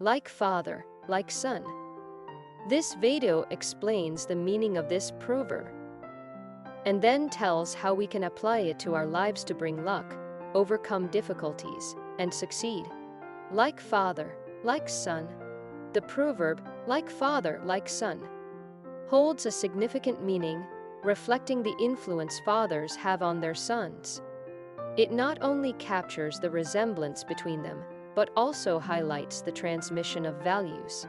like father, like son. This video explains the meaning of this proverb and then tells how we can apply it to our lives to bring luck, overcome difficulties, and succeed. Like father, like son. The proverb, like father, like son, holds a significant meaning, reflecting the influence fathers have on their sons. It not only captures the resemblance between them, but also highlights the transmission of values,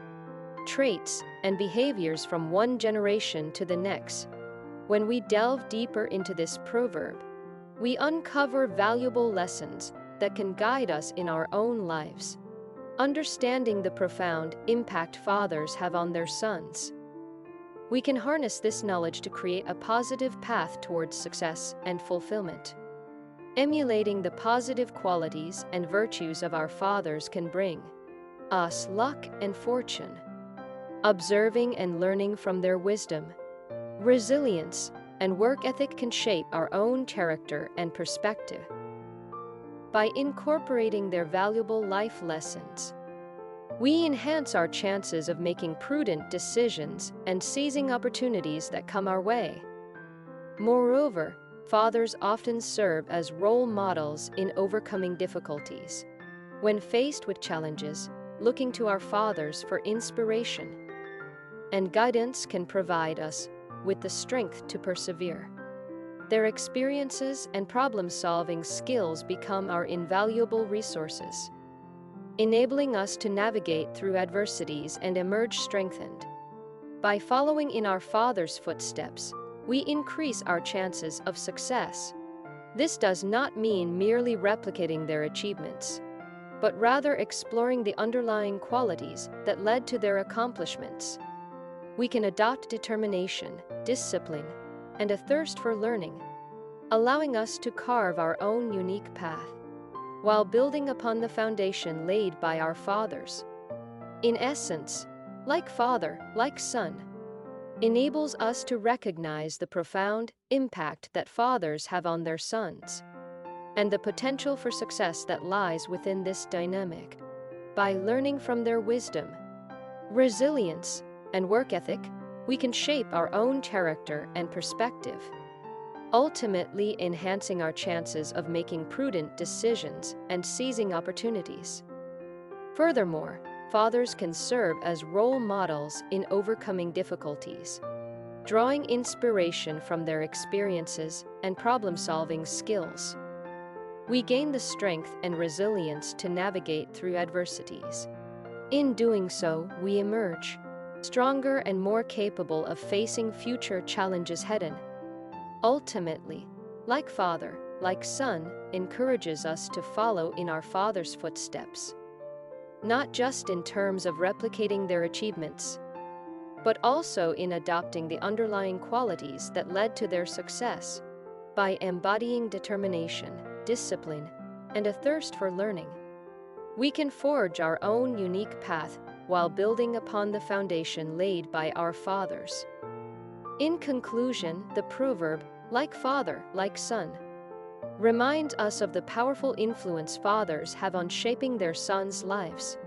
traits, and behaviors from one generation to the next. When we delve deeper into this proverb, we uncover valuable lessons that can guide us in our own lives. Understanding the profound impact fathers have on their sons, we can harness this knowledge to create a positive path towards success and fulfillment. Emulating the positive qualities and virtues of our fathers can bring us luck and fortune. Observing and learning from their wisdom, resilience, and work ethic can shape our own character and perspective. By incorporating their valuable life lessons, we enhance our chances of making prudent decisions and seizing opportunities that come our way. Moreover, fathers often serve as role models in overcoming difficulties. When faced with challenges, looking to our fathers for inspiration and guidance can provide us with the strength to persevere. Their experiences and problem-solving skills become our invaluable resources, enabling us to navigate through adversities and emerge strengthened. By following in our fathers' footsteps, we increase our chances of success. This does not mean merely replicating their achievements, but rather exploring the underlying qualities that led to their accomplishments. We can adopt determination, discipline, and a thirst for learning, allowing us to carve our own unique path, while building upon the foundation laid by our fathers. In essence, like father, like son, enables us to recognize the profound impact that fathers have on their sons, and the potential for success that lies within this dynamic. By learning from their wisdom, resilience, and work ethic, we can shape our own character and perspective, ultimately enhancing our chances of making prudent decisions and seizing opportunities. Furthermore, fathers can serve as role models in overcoming difficulties, drawing inspiration from their experiences and problem-solving skills. We gain the strength and resilience to navigate through adversities. In doing so, we emerge stronger and more capable of facing future challenges head-on. Ultimately, like father, like son, encourages us to follow in our father's footsteps, not just in terms of replicating their achievements, but also in adopting the underlying qualities that led to their success. By embodying determination, discipline, and a thirst for learning, we can forge our own unique path while building upon the foundation laid by our fathers. In conclusion, the proverb, like father, like son, reminds us of the powerful influence fathers have on shaping their sons' lives.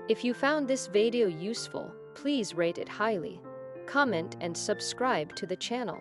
If you found this video useful, please rate it highly, comment, and subscribe to the channel.